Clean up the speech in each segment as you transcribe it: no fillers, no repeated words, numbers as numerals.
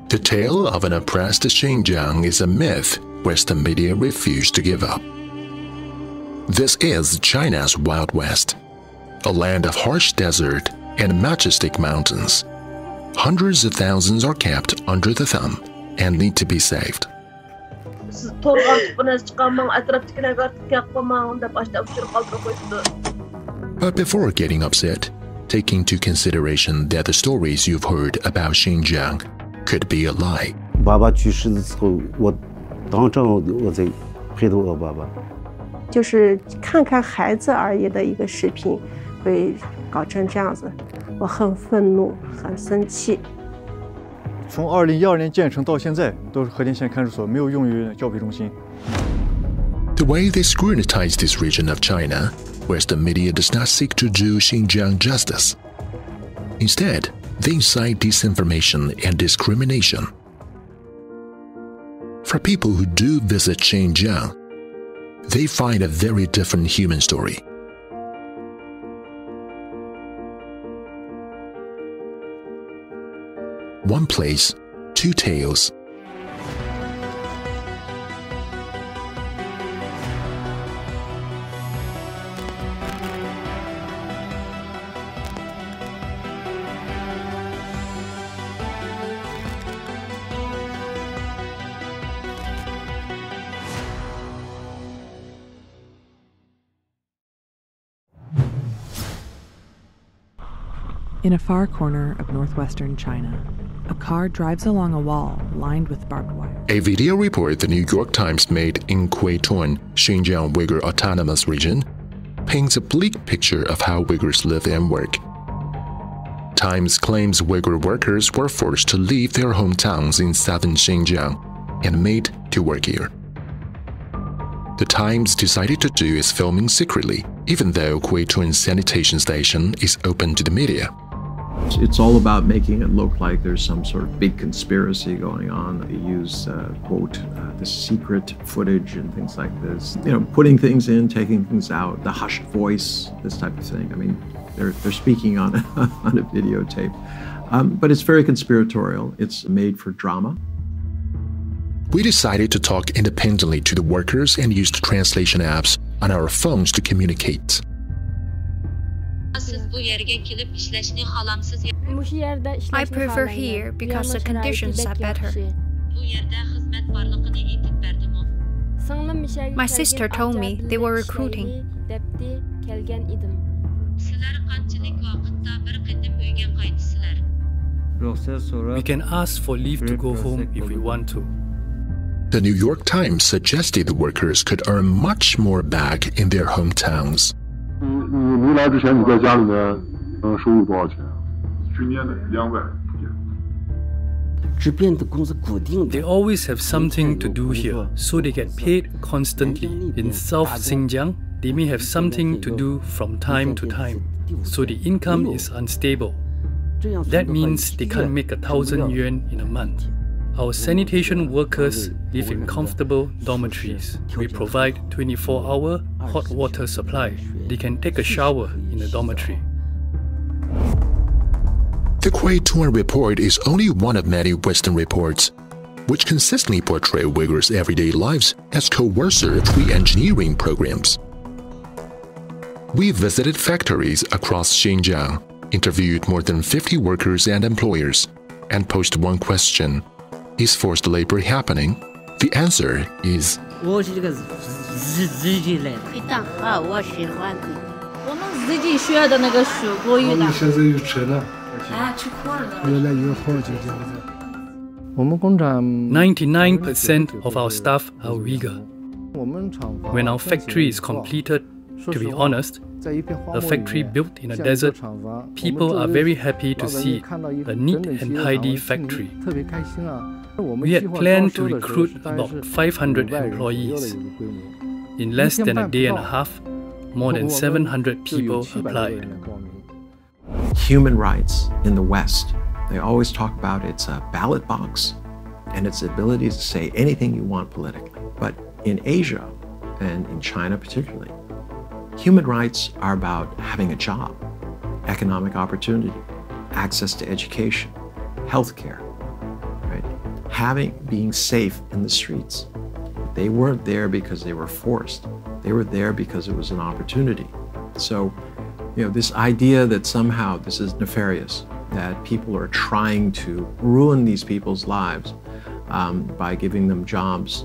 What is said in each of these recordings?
The tale of an oppressed Xinjiang is a myth Western media refuse to give up. This is China's Wild West, a land of harsh desert and majestic mountains. Hundreds of thousands are kept under the thumb and need to be saved. But before getting upset, take into consideration that the stories you've heard about Xinjiang could be a lie. 爸爸去世的时候，我当场我在陪着我爸爸。就是看看孩子而已的一个视频，会搞成这样子，我很愤怒，很生气。从2012年建成到现在，都是和田县看守所，没有用于教培中心。The way they scrutinize this region of China, Western media does not seek to do Xinjiang justice. Instead, they incite disinformation and discrimination. For people who do visit Xinjiang, they find a very different human story. One place, two tales. In a far corner of northwestern China, a car drives along a wall lined with barbed wire. A video report the New York Times made in Quaitun, Xinjiang Uyghur Autonomous Region, paints a bleak picture of how Uyghurs live and work. Times claims Uyghur workers were forced to leave their hometowns in southern Xinjiang and made to work here. The Times decided to do its filming secretly, even though Quaitun's sanitation station is open to the media. It's all about making it look like there's some sort of big conspiracy going on. They use, quote, the secret footage and things like this. You know, putting things in, taking things out, the hushed voice, this type of thing. I mean, they're speaking on, on a videotape. But it's very conspiratorial. It's made for drama. We decided to talk independently to the workers and used translation apps on our phones to communicate. I prefer here because the conditions are better. My sister told me they were recruiting. We can ask for leave to go home if we want to. The New York Times suggested the workers could earn much more back in their hometowns. They always have something to do here, so they get paid constantly. In South Xinjiang, they may have something to do from time to time, so the income is unstable. That means they can't make 1,000 yuan in a month. Our sanitation workers live in comfortable dormitories. We provide 24-hour hot water supply. They can take a shower in the dormitory. The Quaitun report is only one of many Western reports, which consistently portray Uyghurs' everyday lives as coercive re-engineering programs. We visited factories across Xinjiang, interviewed more than 50 workers and employers, and posed one question: is forced labor happening? The answer is "99% of our staff are Uyghur. When our factory is completed, to be honest, a factory built in a desert, people are very happy to see a neat and tidy factory. We had planned to recruit about 500 employees. In less than a day and a half, more than 700 people applied." Human rights in the West, they always talk about its ballot box and its ability to say anything you want politically. But in Asia, and in China particularly, human rights are about having a job, economic opportunity, access to education, healthcare, right? being safe in the streets. They weren't there because they were forced. They were there because it was an opportunity. So, this idea that somehow this is nefarious, that people are trying to ruin these people's lives by giving them jobs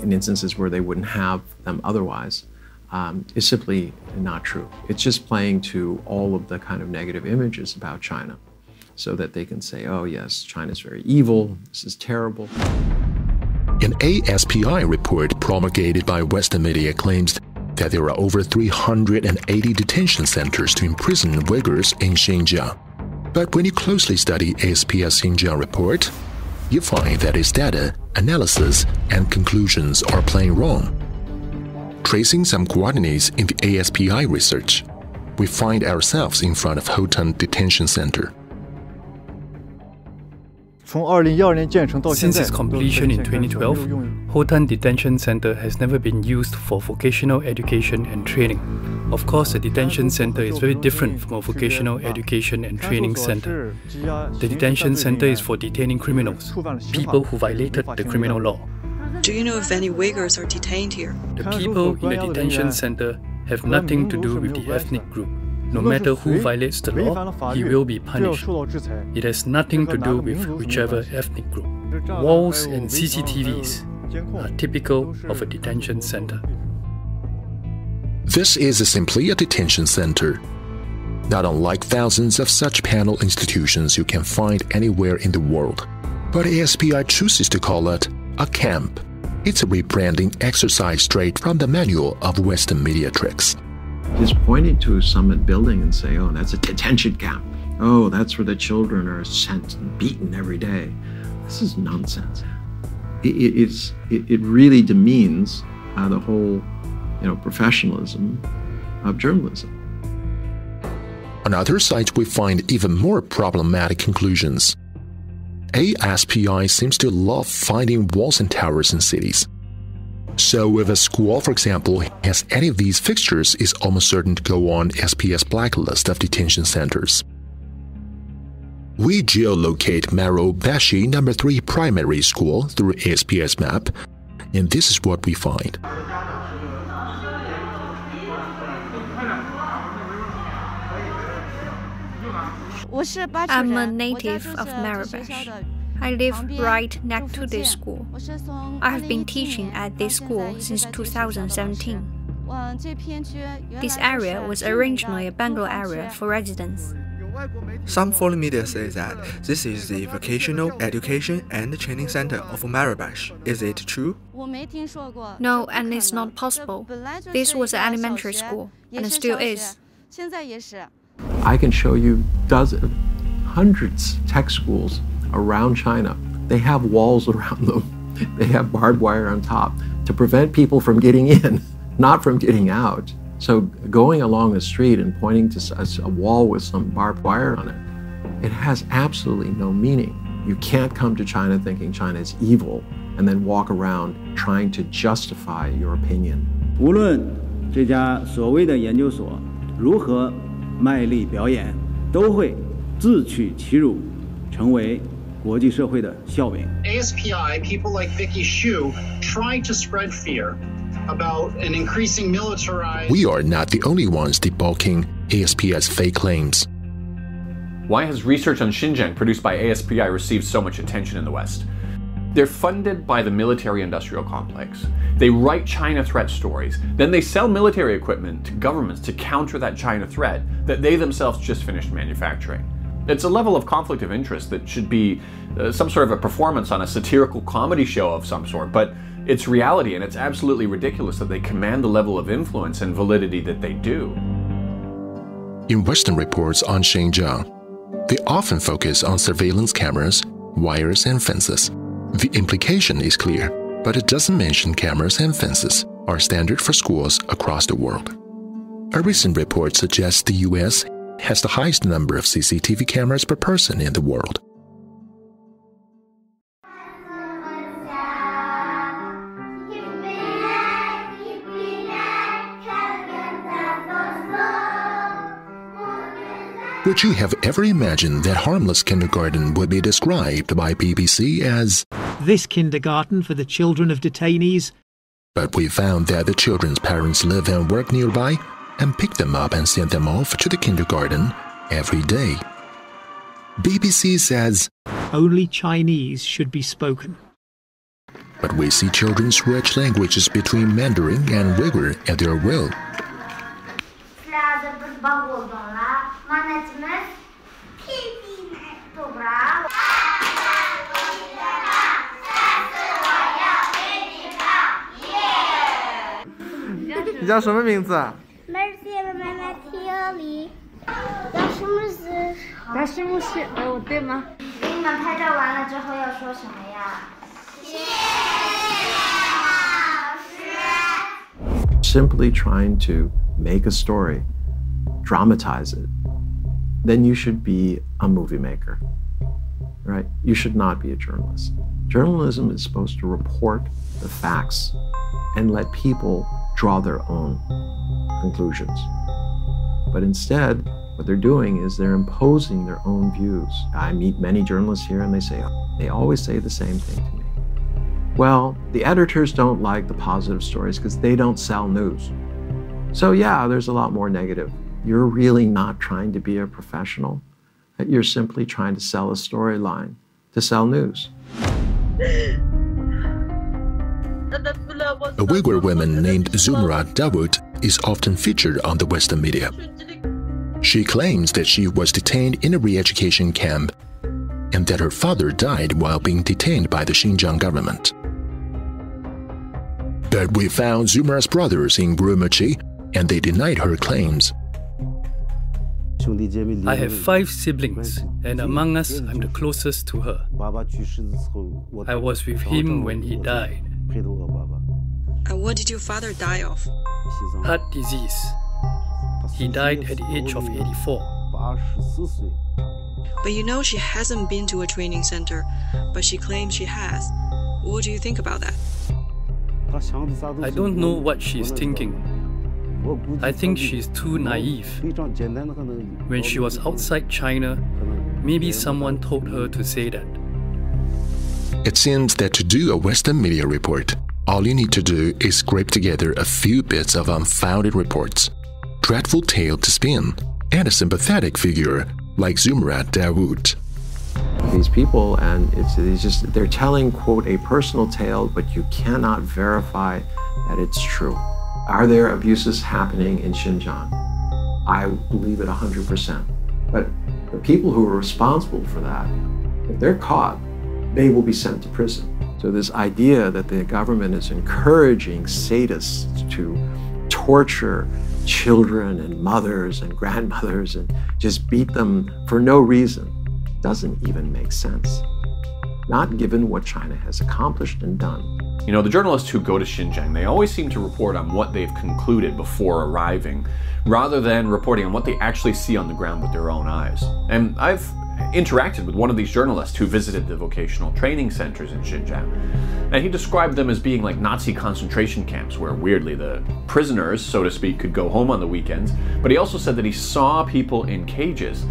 in instances where they wouldn't have them otherwise, is simply not true. It's just playing to all of the kind of negative images about China so that they can say, oh yes, China's very evil, this is terrible. An ASPI report promulgated by Western media claims that there are over 380 detention centers to imprison Uyghurs in Xinjiang. But when you closely study ASPI's Xinjiang report, you find that its data, analysis, and conclusions are plain wrong. Tracing some coordinates in the ASPI research, we find ourselves in front of Hotan Detention Center. Since its completion in 2012, Hotan Detention Center has never been used for vocational education and training. Of course, a detention center is very different from a vocational education and training center. The detention center is for detaining criminals, people who violated the criminal law. Do you know if any Uyghurs are detained here? The people in the detention center have nothing to do with the ethnic group. No matter who violates the law, he will be punished. It has nothing to do with whichever ethnic group. Walls and CCTVs are typical of a detention center. This is simply a detention center. Not unlike thousands of such penal institutions you can find anywhere in the world. But ASPI chooses to call it a camp. It's a rebranding exercise straight from the manual of Western media tricks. Just pointing to a summit building and say, oh, that's a detention camp. Oh, that's where the children are sent and beaten every day. This is nonsense. It really demeans the whole, professionalism of journalism. On other sites, we find even more problematic conclusions. ASPI seems to love finding walls and towers in cities. So if a school, for example, has any of these fixtures, it's almost certain to go on SP's blacklist of detention centers. We geolocate Maro Bashi No. 3 Primary School through ASP's map, and this is what we find. I'm a native of Marrakesh. I live right next to this school. I have been teaching at this school since 2017. This area was originally a bungalow area for residents. Some foreign media say that this is the vocational education and training center of Marrakesh. Is it true? No, and it's not possible. This was an elementary school, and it still is. I can show you hundreds of tech schools around China. They have walls around them. They have barbed wire on top to prevent people from getting in, not from getting out. So going along the street and pointing to a wall with some barbed wire on it, it has absolutely no meaning. You can't come to China thinking China is evil and then walk around trying to justify your opinion. 无论这家所谓的研究所如何卖力表演，都会自取其辱，成为国际社会的笑柄。 ASPI, people like Vicky Xu, try to spread fear about an increasing militarized... We are not the only ones debunking ASPI's fake claims. Why has research on Xinjiang produced by ASPI received so much attention in the West? They're funded by the military-industrial complex. They write China threat stories. Then they sell military equipment to governments to counter that China threat that they themselves just finished manufacturing. It's a level of conflict of interest that should be some sort of a performance on a satirical comedy show of some sort, but it's reality, and it's absolutely ridiculous that they command the level of influence and validity that they do. In Western reports on Xinjiang, they often focus on surveillance cameras, wires, and fences. The implication is clear, but it doesn't mention cameras and fences are standard for schools across the world. A recent report suggests the US has the highest number of CCTV cameras per person in the world. Would you have ever imagined that harmless kindergarten would be described by BBC as this kindergarten for the children of detainees? But we found that the children's parents live and work nearby and pick them up and send them off to the kindergarten every day. BBC says only Chinese should be spoken. But we see children switch languages between Mandarin and Uyghur at their will. Simply trying to make a story, dramatize it, then you should be a movie maker, right? You should not be a journalist. Journalism is supposed to report the facts and let people draw their own conclusions. But instead, what they're doing is they're imposing their own views. I meet many journalists here and they always say the same thing to me. Well, the editors don't like the positive stories because they don't sell news. So yeah, there's a lot more negative. You're really not trying to be a professional. You're simply trying to sell a storyline, to sell news. A Uyghur woman named Zumra Dawood is often featured on the Western media. She claims that she was detained in a re-education camp and that her father died while being detained by the Xinjiang government. But we found Zumra's brothers in Urumqi, and they denied her claims. I have 5 siblings, and among us, I'm the closest to her. I was with him when he died. And what did your father die of? Heart disease. He died at the age of 84. But you know she hasn't been to a training center, but she claims she has. What do you think about that? I don't know what she's thinking. I think she's too naive. When she was outside China, maybe someone told her to say that. It seems that to do a Western media report, all you need to do is scrape together a few bits of unfounded reports, dreadful tale to spin, and a sympathetic figure like Zumra Dawood. These people, and they're telling, quote, a personal tale, but you cannot verify that it's true. Are there abuses happening in Xinjiang? I believe it 100%. But the people who are responsible for that, if they're caught, they will be sent to prison. So this idea that the government is encouraging sadists to torture children and mothers and grandmothers and just beat them for no reason doesn't even make sense, not given what China has accomplished and done. You know, the journalists who go to Xinjiang, they always seem to report on what they've concluded before arriving, rather than reporting on what they actually see on the ground with their own eyes. And I've interacted with one of these journalists who visited the vocational training centers in Xinjiang, and he described them as being like Nazi concentration camps where, weirdly, the prisoners, so to speak, could go home on the weekends, but he also said that he saw people in cages.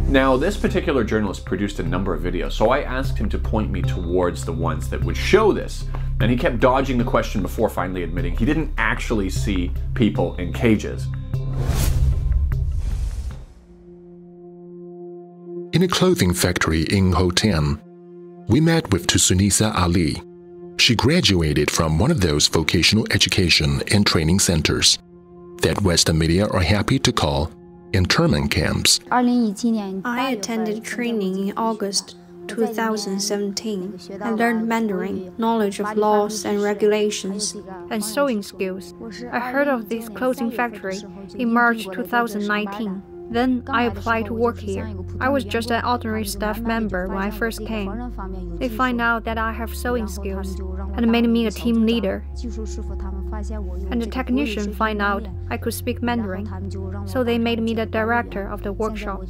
Now, this particular journalist produced a number of videos, so I asked him to point me towards the ones that would show this, and he kept dodging the question before finally admitting he didn't actually see people in cages. In a clothing factory in Hotan, we met with Tusunisa Ali. She graduated from one of those vocational education and training centers that Western media are happy to call internment camps. I attended training in August 2017 and learned Mandarin, knowledge of laws and regulations, and sewing skills. I heard of this clothing factory in March 2019. Then I applied to work here. I was just an ordinary staff member when I first came. They find out that I have sewing skills and made me a team leader. And the technician find out I could speak Mandarin, so they made me the director of the workshop.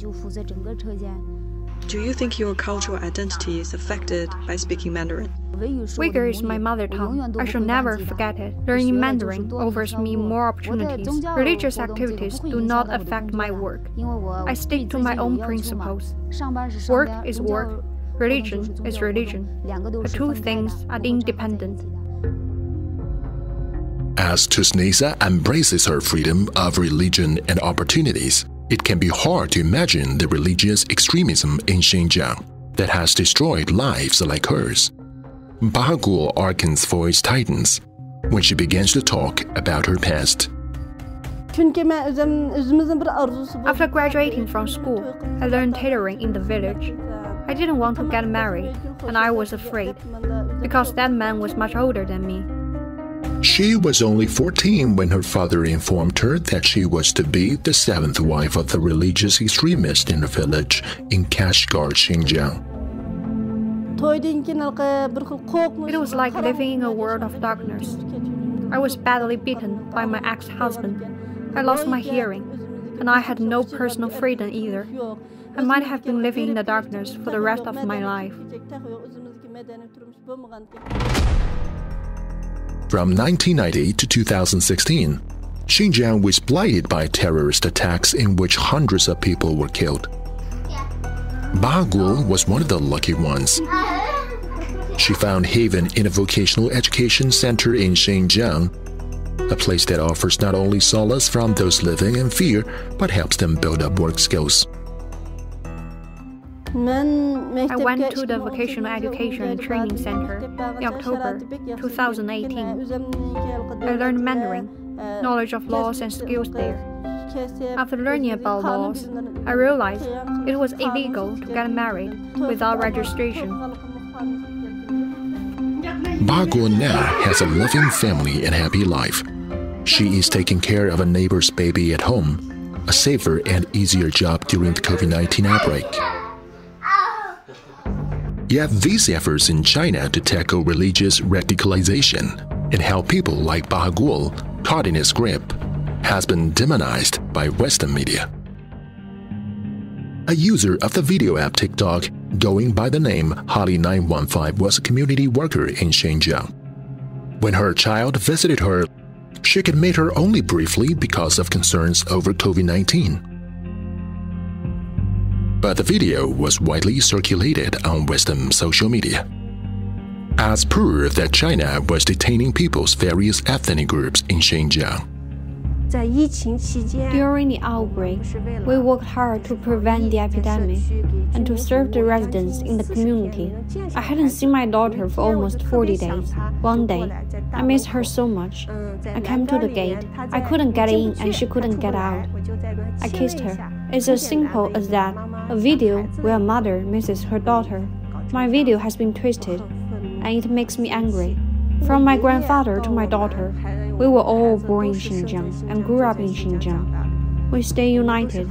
Do you think your cultural identity is affected by speaking Mandarin? Uyghur is my mother tongue. I shall never forget it. Learning Mandarin offers me more opportunities. Religious activities do not affect my work. I stick to my own principles. Work is work. Religion is religion. The two things are independent. As Tusnesa embraces her freedom of religion and opportunities, it can be hard to imagine the religious extremism in Xinjiang that has destroyed lives like hers. Bahagul Arkan's voice tightens when she begins to talk about her past. After graduating from school, I learned tailoring in the village. I didn't want to get married, and I was afraid, because that man was much older than me. She was only 14 when her father informed her that she was to be the 7th wife of the religious extremist in the village in Kashgar, Xinjiang. It was like living in a world of darkness. I was badly beaten by my ex-husband. I lost my hearing, and I had no personal freedom either. I might have been living in the darkness for the rest of my life. From 1990 to 2016, Xinjiang was blighted by terrorist attacks in which hundreds of people were killed. Bahagul was one of the lucky ones. She found haven in a vocational education center in Xinjiang, a place that offers not only solace from those living in fear, but helps them build up work skills. I went to the Vocational Education Training Center in October 2018. I learned Mandarin, knowledge of laws and skills there. After learning about laws, I realized it was illegal to get married without registration. Bahagul now has a loving family and happy life. She is taking care of a neighbor's baby at home, a safer and easier job during the COVID-19 outbreak. Yet these efforts in China to tackle religious radicalization and how people like Bahagul caught in its grip has been demonized by Western media. A user of the video app TikTok going by the name Holly915 was a community worker in Xinjiang. When her child visited her, she could meet her only briefly because of concerns over COVID-19. But the video was widely circulated on Western social media as proof that China was detaining people's various ethnic groups in Xinjiang. During the outbreak, we worked hard to prevent the epidemic and to serve the residents in the community. I hadn't seen my daughter for almost 40 days. One day, I missed her so much. I came to the gate. I couldn't get in and she couldn't get out. I kissed her. It's as simple as that. A video where a mother misses her daughter. My video has been twisted, and it makes me angry. From my grandfather to my daughter, we were all born in Xinjiang and grew up in Xinjiang. We stay united.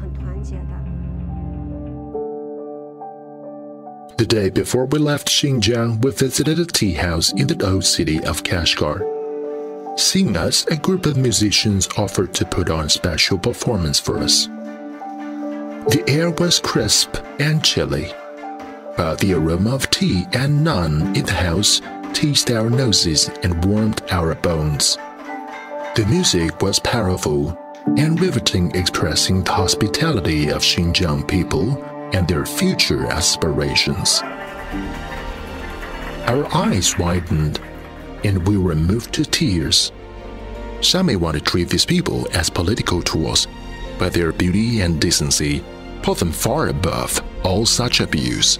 The day before we left Xinjiang, we visited a tea house in the old city of Kashgar. Seeing us, a group of musicians offered to put on a special performance for us. The air was crisp and chilly, but the aroma of tea and naan in the house teased our noses and warmed our bones. The music was powerful and riveting, expressing the hospitality of Xinjiang people and their future aspirations. Our eyes widened and we were moved to tears. Some may want to treat these people as political tools, but their beauty and decency put them far above all such abuse.